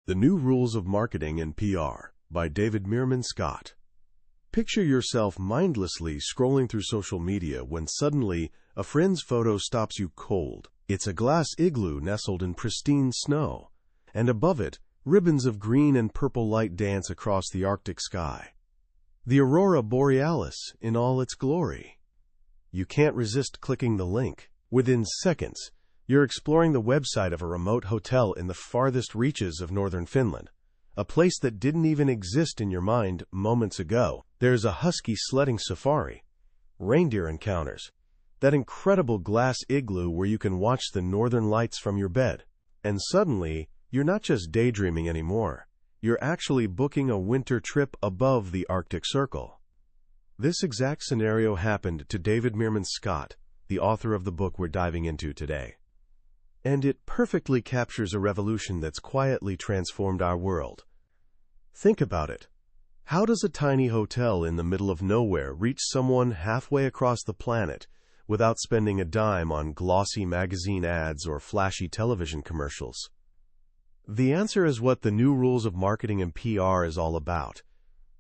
The New Rules of Marketing and PR by David Meerman Scott. Picture yourself mindlessly scrolling through social media when suddenly a friend's photo stops you cold. It's a glass igloo nestled in pristine snow, and above it, ribbons of green and purple light dance across the Arctic sky. The aurora borealis in all its glory. You can't resist clicking the link. Within seconds, you're exploring the website of a remote hotel in the farthest reaches of northern Finland, a place that didn't even exist in your mind moments ago. There's a husky sledding safari, reindeer encounters, that incredible glass igloo where you can watch the northern lights from your bed. And suddenly, you're not just daydreaming anymore. You're actually booking a winter trip above the Arctic Circle. This exact scenario happened to David Meerman Scott, the author of the book we're diving into today. And it perfectly captures a revolution that's quietly transformed our world. Think about it. How does a tiny hotel in the middle of nowhere reach someone halfway across the planet without spending a dime on glossy magazine ads or flashy television commercials? The answer is what the New Rules of Marketing and PR is all about.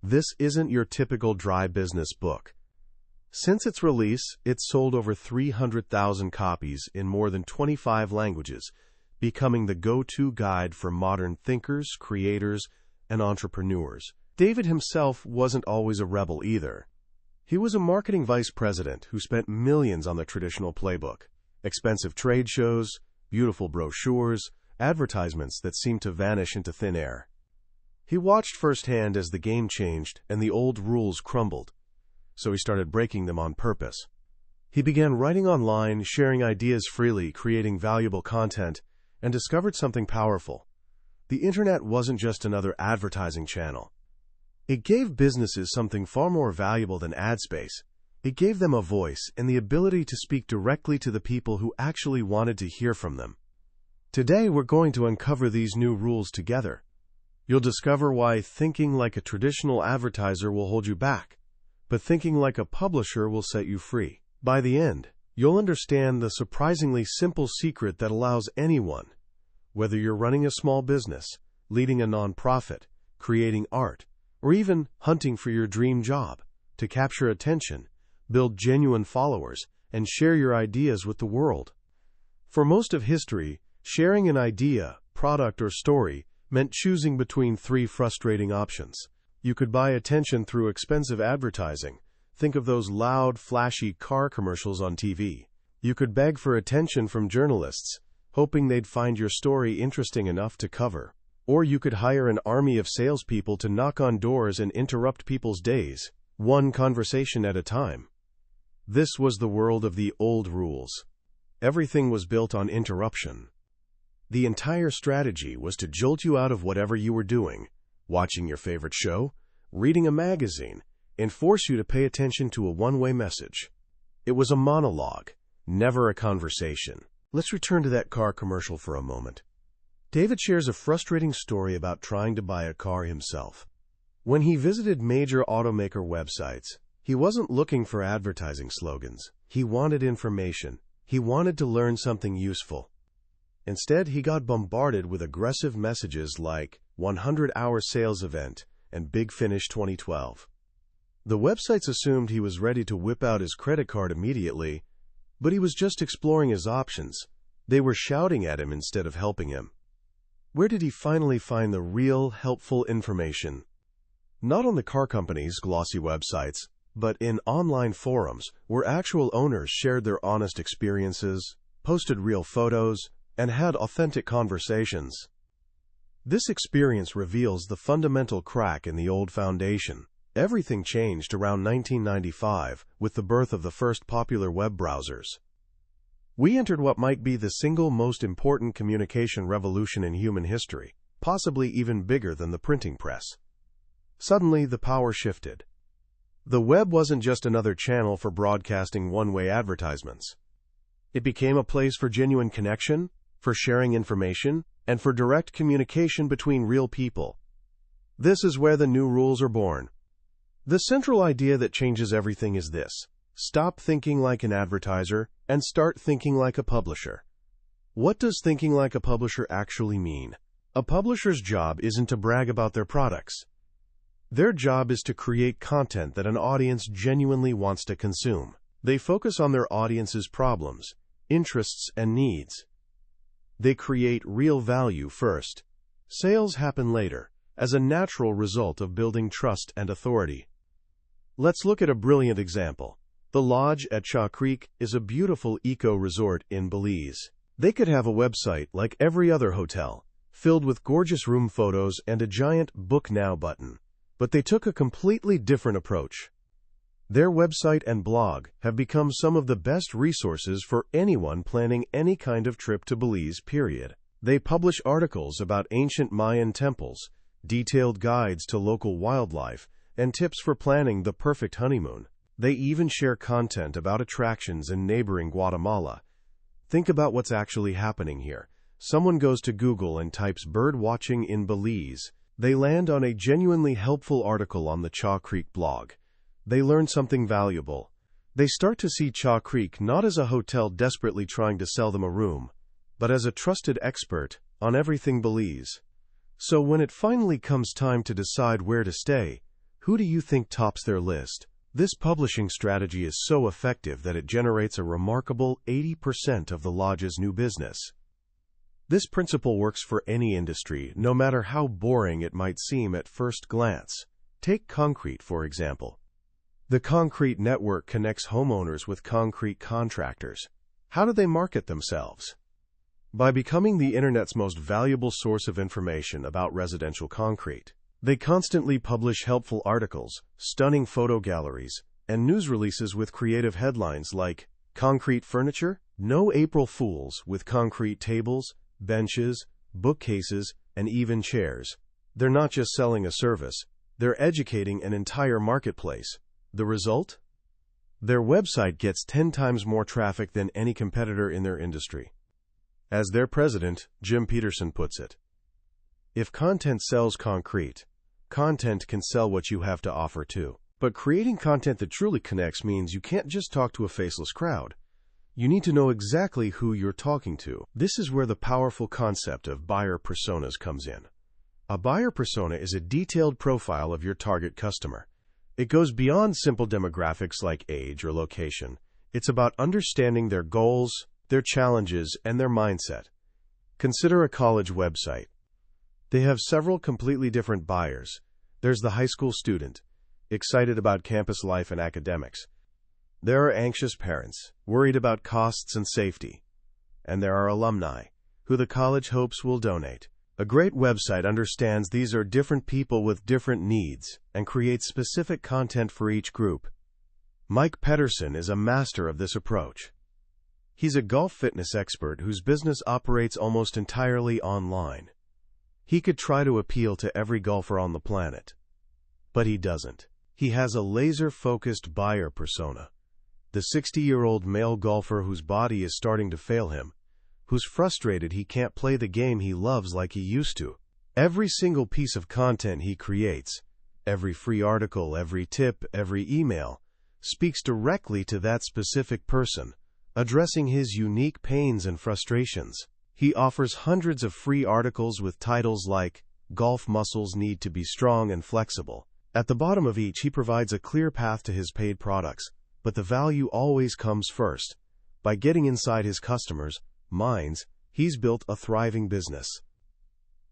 This isn't your typical dry business book. Since its release, it's sold over 300,000 copies in more than 25 languages, becoming the go-to guide for modern thinkers, creators, and entrepreneurs. David himself wasn't always a rebel either. He was a marketing vice president who spent millions on the traditional playbook: expensive trade shows, beautiful brochures, advertisements that seemed to vanish into thin air. He watched firsthand as the game changed and the old rules crumbled. So he started breaking them on purpose. He began writing online, sharing ideas freely, creating valuable content, and discovered something powerful. The internet wasn't just another advertising channel. It gave businesses something far more valuable than ad space. It gave them a voice and the ability to speak directly to the people who actually wanted to hear from them. Today, we're going to uncover these new rules together. You'll discover why thinking like a traditional advertiser will hold you back, but thinking like a publisher will set you free. By the end, you'll understand the surprisingly simple secret that allows anyone, whether you're running a small business, leading a nonprofit, creating art, or even hunting for your dream job, to capture attention, build genuine followers, and share your ideas with the world. For most of history, sharing an idea, product, or story meant choosing between three frustrating options. You could buy attention through expensive advertising. Think of those loud, flashy car commercials on TV. You could beg for attention from journalists, hoping they'd find your story interesting enough to cover. Or you could hire an army of salespeople to knock on doors and interrupt people's days, one conversation at a time. This was the world of the old rules. Everything was built on interruption. The entire strategy was to jolt you out of whatever you were doing, watching your favorite show, reading a magazine, and force you to pay attention to a one-way message. It was a monologue, never a conversation. Let's return to that car commercial for a moment. David shares a frustrating story about trying to buy a car himself. When he visited major automaker websites, he wasn't looking for advertising slogans. He wanted information. He wanted to learn something useful. Instead, he got bombarded with aggressive messages like 100-hour sales event and Big Finish 2012. The websites assumed he was ready to whip out his credit card immediately, but he was just exploring his options. They were shouting at him instead of helping him. Where did he finally find the real, helpful information? Not on the car company's glossy websites, but in online forums where actual owners shared their honest experiences, posted real photos, and had authentic conversations. This experience reveals the fundamental crack in the old foundation. Everything changed around 1995 with the birth of the first popular web browsers. We entered what might be the single most important communication revolution in human history, possibly even bigger than the printing press. Suddenly, the power shifted. The web wasn't just another channel for broadcasting one-way advertisements. It became a place for genuine connection, for sharing information, and for direct communication between real people. This is where the new rules are born. The central idea that changes everything is this: stop thinking like an advertiser and start thinking like a publisher. What does thinking like a publisher actually mean? A publisher's job isn't to brag about their products. Their job is to create content that an audience genuinely wants to consume. They focus on their audience's problems, interests, and needs. They create real value first. Sales happen later, as a natural result of building trust and authority. Let's look at a brilliant example. The Lodge at Chaw Creek is a beautiful eco-resort in Belize. They could have a website like every other hotel, filled with gorgeous room photos and a giant Book Now button. But they took a completely different approach. Their website and blog have become some of the best resources for anyone planning any kind of trip to Belize, period. They publish articles about ancient Mayan temples, detailed guides to local wildlife, and tips for planning the perfect honeymoon. They even share content about attractions in neighboring Guatemala. Think about what's actually happening here. Someone goes to Google and types bird watching in Belize. They land on a genuinely helpful article on the Chaw Creek blog. They learn something valuable. They start to see Chaw Creek not as a hotel desperately trying to sell them a room, but as a trusted expert on everything Belize. So when it finally comes time to decide where to stay, who do you think tops their list? This publishing strategy is so effective that it generates a remarkable 80% of the lodge's new business. This principle works for any industry, no matter how boring it might seem at first glance. Take concrete, for example. The concrete network connects homeowners with concrete contractors. How do they market themselves? By becoming the internet's most valuable source of information about residential concrete. They constantly publish helpful articles, stunning photo galleries, and news releases with creative headlines like, "Concrete Furniture? No April Fools with concrete tables, benches, bookcases, and even chairs." They're not just selling a service, they're educating an entire marketplace. The result? Their website gets 10 times more traffic than any competitor in their industry. As their president, Jim Peterson, puts it, "If content sells concrete, content can sell what you have to offer too." But creating content that truly connects means you can't just talk to a faceless crowd. You need to know exactly who you're talking to. This is where the powerful concept of buyer personas comes in. A buyer persona is a detailed profile of your target customer. It goes beyond simple demographics like age or location. It's about understanding their goals, their challenges, and their mindset. Consider a college website. They have several completely different buyers. There's the high school student, excited about campus life and academics. There are anxious parents, worried about costs and safety. And there are alumni, who the college hopes will donate. A great website understands these are different people with different needs and creates specific content for each group. Mike Pedersen is a master of this approach. He's a golf fitness expert whose business operates almost entirely online. He could try to appeal to every golfer on the planet. But he doesn't. He has a laser-focused buyer persona. The 60-year-old male golfer whose body is starting to fail him, who's frustrated he can't play the game he loves like he used to. Every single piece of content he creates, every free article, every tip, every email, speaks directly to that specific person, addressing his unique pains and frustrations. He offers hundreds of free articles with titles like, "Golf Muscles Need to Be Strong and Flexible." At the bottom of each, he provides a clear path to his paid products, but the value always comes first. By getting inside his customers' minds, he's built a thriving business.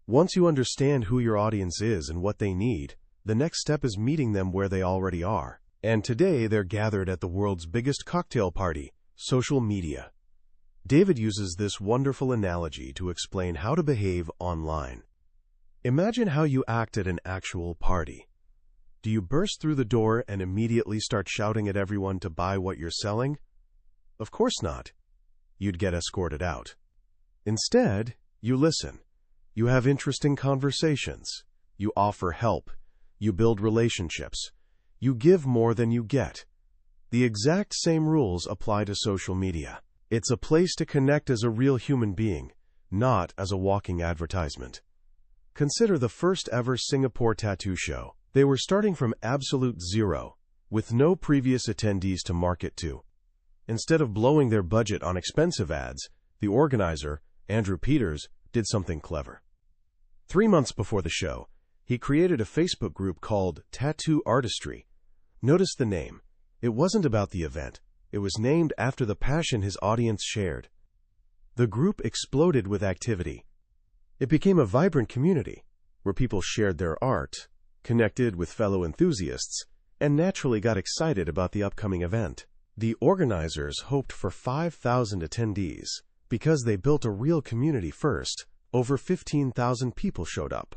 Once you understand who your audience is and what they need, the next step is meeting them where they already are. And today, they're gathered at the world's biggest cocktail party, social media. David uses this wonderful analogy to explain how to behave online. Imagine how you act at an actual party. Do you burst through the door and immediately start shouting at everyone to buy what you're selling? Of course not. You'd get escorted out. Instead, you listen. You have interesting conversations. You offer help. You build relationships. You give more than you get. The exact same rules apply to social media. It's a place to connect as a real human being, not as a walking advertisement. Consider the first ever Singapore tattoo show. They were starting from absolute zero, with no previous attendees to market to. Instead of blowing their budget on expensive ads, the organizer, Andrew Peters, did something clever. 3 months before the show, he created a Facebook group called Tattoo Artistry. Notice the name. It wasn't about the event. It was named after the passion his audience shared. The group exploded with activity. It became a vibrant community where people shared their art, connected with fellow enthusiasts, and naturally got excited about the upcoming event. The organizers hoped for 5,000 attendees. Because they built a real community first, over 15,000 people showed up.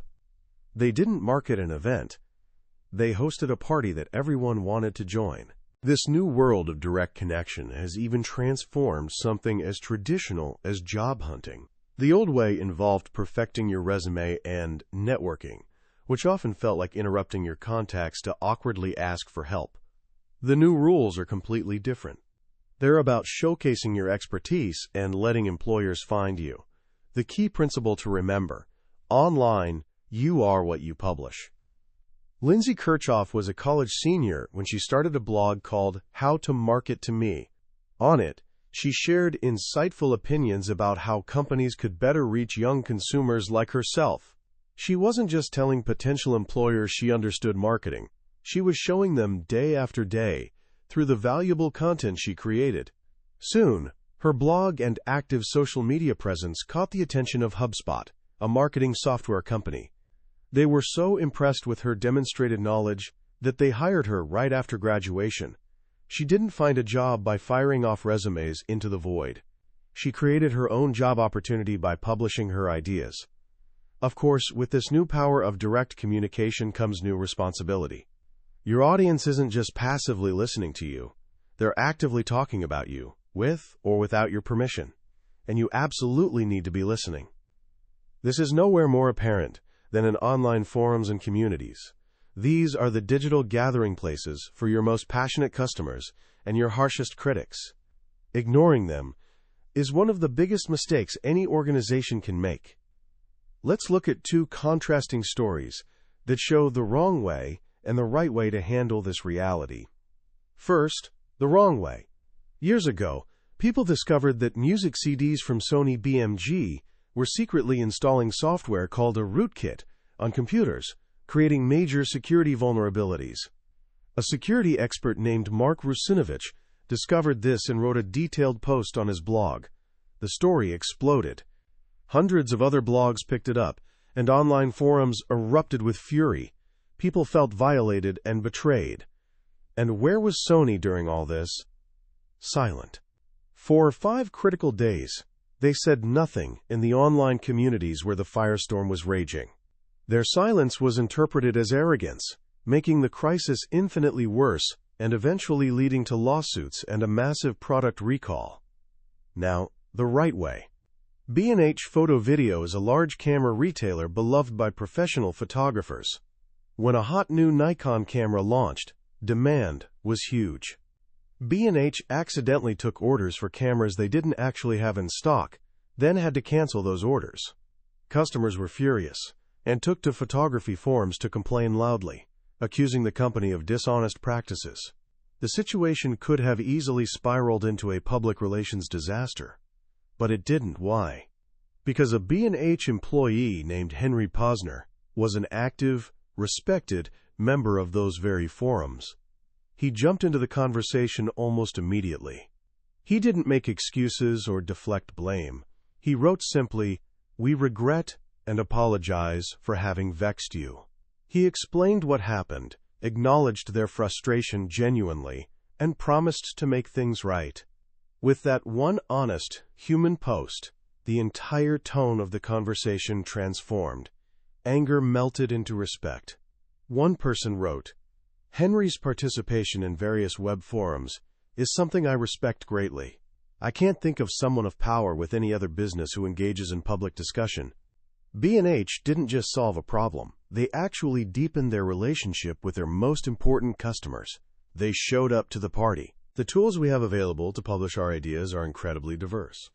They didn't market an event. They hosted a party that everyone wanted to join. This new world of direct connection has even transformed something as traditional as job hunting. The old way involved perfecting your resume and networking, which often felt like interrupting your contacts to awkwardly ask for help. The new rules are completely different. They're about showcasing your expertise and letting employers find you. The key principle to remember: online, you are what you publish. Lindsay Kirchhoff was a college senior when she started a blog called How to Market to Me. On it, she shared insightful opinions about how companies could better reach young consumers like herself. She wasn't just telling potential employers she understood marketing. She was showing them day after day through the valuable content she created. Soon, her blog and active social media presence caught the attention of HubSpot, a marketing software company. They were so impressed with her demonstrated knowledge that they hired her right after graduation. She didn't find a job by firing off resumes into the void. She created her own job opportunity by publishing her ideas. Of course, with this new power of direct communication comes new responsibility. Your audience isn't just passively listening to you. They're actively talking about you, with or without your permission. And you absolutely need to be listening. This is nowhere more apparent than in online forums and communities. These are the digital gathering places for your most passionate customers and your harshest critics. Ignoring them is one of the biggest mistakes any organization can make. Let's look at two contrasting stories that show the wrong way and the right way to handle this reality. First, the wrong way. Years ago, people discovered that music CDs from Sony BMG were secretly installing software called a rootkit on computers, creating major security vulnerabilities. A security expert named Mark Rusinovich discovered this and wrote a detailed post on his blog. The story exploded. Hundreds of other blogs picked it up, and online forums erupted with fury. People felt violated and betrayed. And where was Sony during all this? Silent. For 5 critical days, they said nothing in the online communities where the firestorm was raging. Their silence was interpreted as arrogance, making the crisis infinitely worse and eventually leading to lawsuits and a massive product recall. Now, the right way. B&H Photo Video is a large camera retailer beloved by professional photographers. When a hot new Nikon camera launched, demand was huge. B&H accidentally took orders for cameras they didn't actually have in stock, then had to cancel those orders. Customers were furious and took to photography forums to complain loudly, accusing the company of dishonest practices. The situation could have easily spiraled into a public relations disaster. But it didn't. Why? Because a B&H employee named Henry Posner was an active, respected member of those very forums. He jumped into the conversation almost immediately. He didn't make excuses or deflect blame. He wrote simply, "We regret and apologize for having vexed you." He explained what happened, acknowledged their frustration genuinely, and promised to make things right. With that one honest, human post, the entire tone of the conversation transformed. Anger melted into respect. One person wrote, "Henry's participation in various web forums is something I respect greatly. I can't think of someone of power with any other business who engages in public discussion." B&H didn't just solve a problem. They actually deepened their relationship with their most important customers. They showed up to the party. The tools we have available to publish our ideas are incredibly diverse.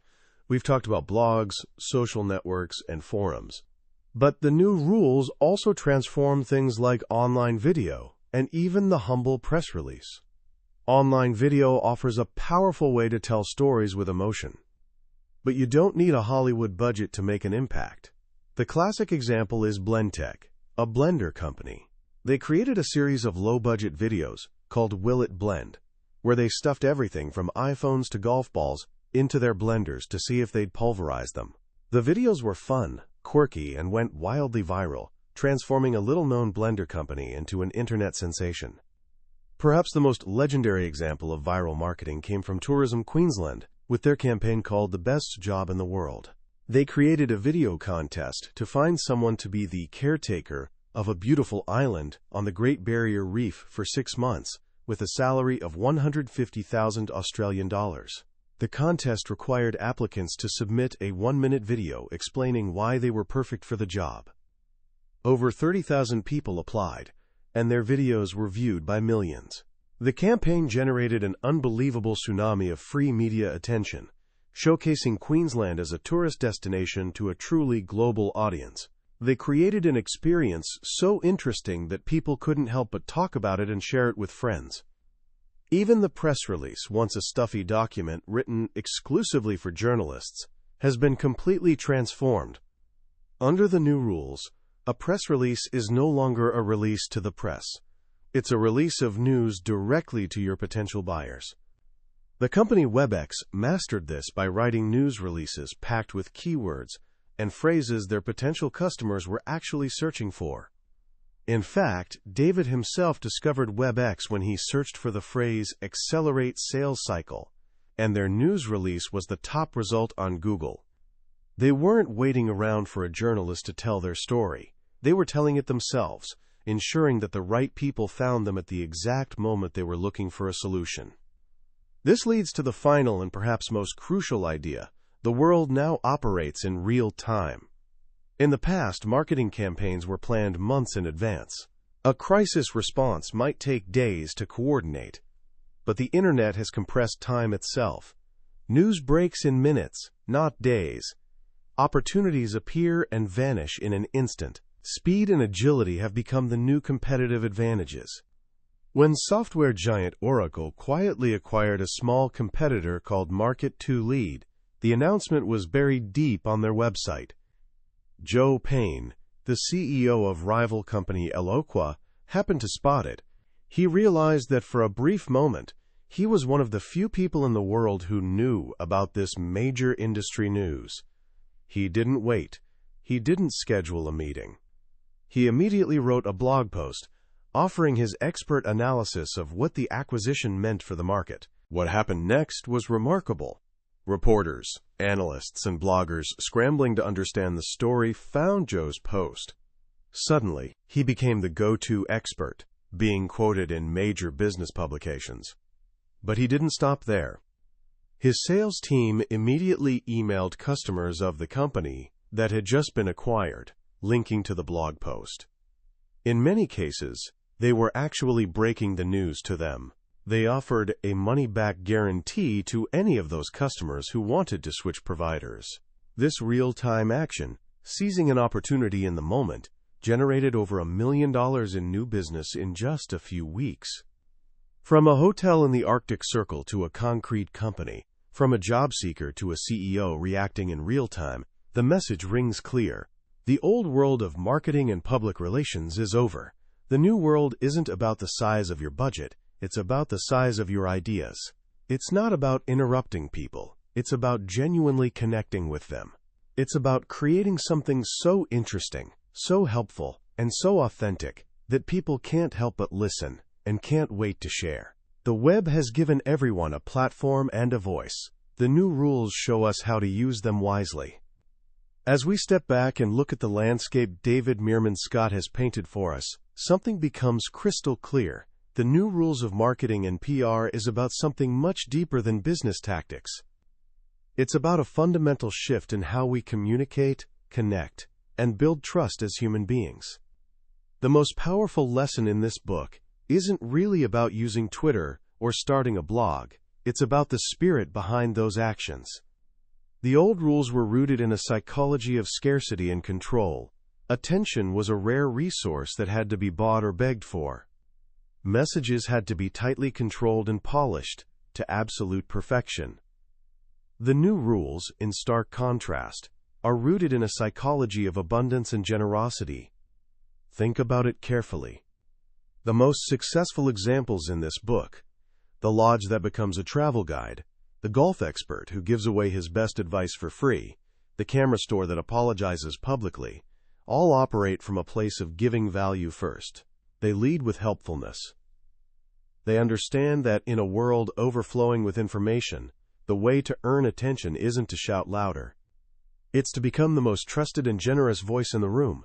We've talked about blogs, social networks, and forums. But the new rules also transform things like online video and even the humble press release. Online video offers a powerful way to tell stories with emotion. But you don't need a Hollywood budget to make an impact. The classic example is Blendtec, a blender company. They created a series of low-budget videos called Will It Blend, where they stuffed everything from iPhones to golf balls into their blenders to see if they'd pulverize them. The videos were fun, quirky, and went wildly viral, transforming a little-known blender company into an internet sensation. Perhaps the most legendary example of viral marketing came from Tourism Queensland, with their campaign called The Best Job in the World. They created a video contest to find someone to be the caretaker of a beautiful island on the Great Barrier Reef for 6 months, with a salary of 150,000 Australian dollars. The contest required applicants to submit a 1-minute video explaining why they were perfect for the job. Over 30,000 people applied, and their videos were viewed by millions. The campaign generated an unbelievable tsunami of free media attention, showcasing Queensland as a tourist destination to a truly global audience. They created an experience so interesting that people couldn't help but talk about it and share it with friends. Even the press release, once a stuffy document written exclusively for journalists, has been completely transformed. Under the new rules, a press release is no longer a release to the press. It's a release of news directly to your potential buyers. The company WebEx mastered this by writing news releases packed with keywords and phrases their potential customers were actually searching for. In fact, David himself discovered WebEx when he searched for the phrase "accelerate sales cycle," and their news release was the top result on Google. They weren't waiting around for a journalist to tell their story. They were telling it themselves, ensuring that the right people found them at the exact moment they were looking for a solution. This leads to the final and perhaps most crucial idea. The world now operates in real time. In the past, marketing campaigns were planned months in advance. A crisis response might take days to coordinate, but the internet has compressed time itself. News breaks in minutes, not days. Opportunities appear and vanish in an instant. Speed and agility have become the new competitive advantages. When software giant Oracle quietly acquired a small competitor called Market2Lead, the announcement was buried deep on their website. Joe Payne, the CEO of rival company Eloqua, happened to spot it. He realized that for a brief moment, he was one of the few people in the world who knew about this major industry news. He didn't wait. He didn't schedule a meeting. He immediately wrote a blog post, offering his expert analysis of what the acquisition meant for the market. What happened next was remarkable. Reporters, analysts, and bloggers scrambling to understand the story found Joe's post. Suddenly, he became the go-to expert, being quoted in major business publications. But he didn't stop there. His sales team immediately emailed customers of the company that had just been acquired, linking to the blog post. In many cases, they were actually breaking the news to them. They offered a money-back guarantee to any of those customers who wanted to switch providers. This real-time action, seizing an opportunity in the moment, generated over $1 million in new business in just a few weeks. From a hotel in the Arctic Circle to a concrete company, from a job seeker to a CEO reacting in real time, the message rings clear. The old world of marketing and public relations is over. The new world isn't about the size of your budget, it's about the size of your ideas. It's not about interrupting people, it's about genuinely connecting with them. It's about creating something so interesting, so helpful, and so authentic that people can't help but listen and can't wait to share. The web has given everyone a platform and a voice. The new rules show us how to use them wisely. As we step back and look at the landscape David Meerman Scott has painted for us, something becomes crystal clear. The new rules of marketing and PR is about something much deeper than business tactics. It's about a fundamental shift in how we communicate, connect, and build trust as human beings. The most powerful lesson in this book isn't really about using Twitter or starting a blog. It's about the spirit behind those actions. The old rules were rooted in a psychology of scarcity and control. Attention was a rare resource that had to be bought or begged for. Messages had to be tightly controlled and polished to absolute perfection. The new rules, in stark contrast, are rooted in a psychology of abundance and generosity. Think about it carefully. The most successful examples in this book, the lodge that becomes a travel guide, the golf expert who gives away his best advice for free, the camera store that apologizes publicly, all operate from a place of giving value first. They lead with helpfulness. They understand that in a world overflowing with information, the way to earn attention isn't to shout louder. It's to become the most trusted and generous voice in the room.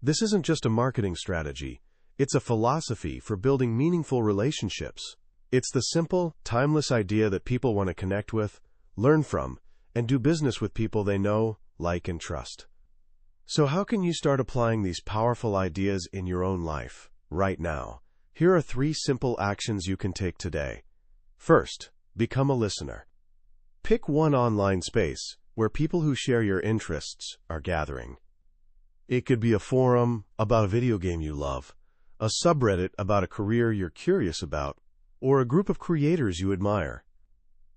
This isn't just a marketing strategy. It's a philosophy for building meaningful relationships. It's the simple, timeless idea that people want to connect with, learn from, and do business with people they know, like, and trust. So how can you start applying these powerful ideas in your own life, right now? Here are 3 simple actions you can take today. First, become a listener. Pick one online space where people who share your interests are gathering. It could be a forum about a video game you love, a subreddit about a career you're curious about, or a group of creators you admire.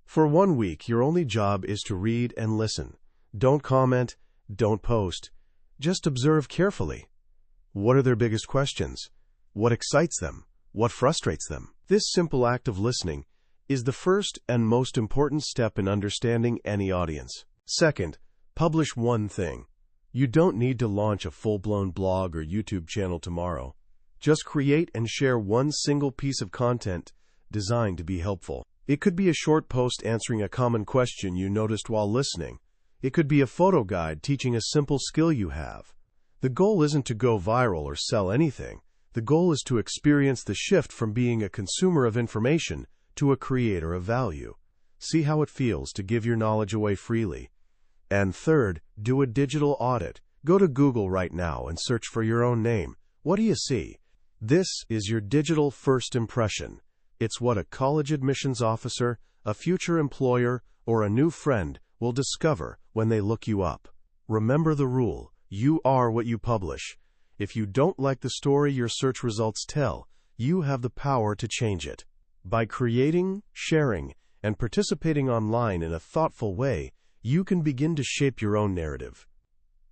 For 1 week, your only job is to read and listen. Don't comment, don't post, just observe carefully. What are their biggest questions? What excites them? What frustrates them? This simple act of listening is the first and most important step in understanding any audience. Second, publish one thing. You don't need to launch a full-blown blog or YouTube channel tomorrow. Just create and share one single piece of content designed to be helpful. It could be a short post answering a common question you noticed while listening. It could be a photo guide teaching a simple skill you have. The goal isn't to go viral or sell anything. The goal is to experience the shift from being a consumer of information to a creator of value. See how it feels to give your knowledge away freely. And third, do a digital audit. Go to Google right now and search for your own name. What do you see? This is your digital first impression. It's what a college admissions officer, a future employer, or a new friend will discover when they look you up. Remember the rule: you are what you publish. If you don't like the story your search results tell, you have the power to change it. By creating, sharing, and participating online in a thoughtful way, you can begin to shape your own narrative.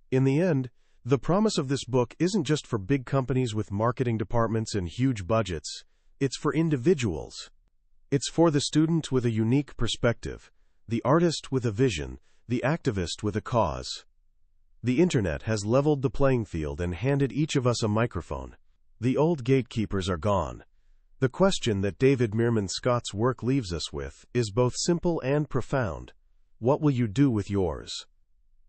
In the end, the promise of this book isn't just for big companies with marketing departments and huge budgets. It's for individuals. It's for the student with a unique perspective, the artist with a vision, the activist with a cause. The internet has leveled the playing field and handed each of us a microphone. The old gatekeepers are gone. The question that David Meerman Scott's work leaves us with is both simple and profound. What will you do with yours?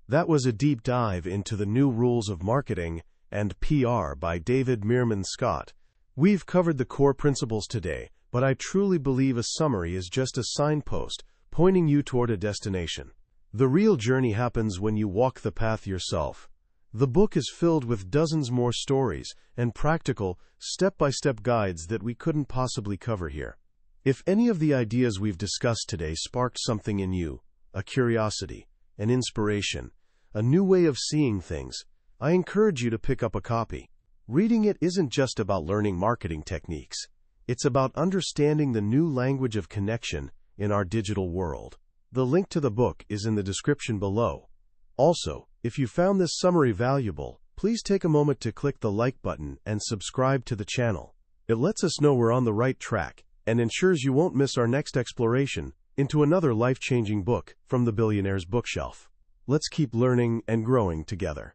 That was a deep dive into the new rules of marketing and PR by David Meerman Scott. We've covered the core principles today, but I truly believe a summary is just a signpost pointing you toward a destination. The real journey happens when you walk the path yourself. The book is filled with dozens more stories and practical, step-by-step guides that we couldn't possibly cover here. If any of the ideas we've discussed today sparked something in you, a curiosity, an inspiration, a new way of seeing things, I encourage you to pick up a copy. Reading it isn't just about learning marketing techniques. It's about understanding the new language of connection in our digital world. The link to the book is in the description below. Also, if you found this summary valuable, please take a moment to click the like button and subscribe to the channel. It lets us know we're on the right track and ensures you won't miss our next exploration into another life-changing book from the Billionaire's Bookshelf. Let's keep learning and growing together.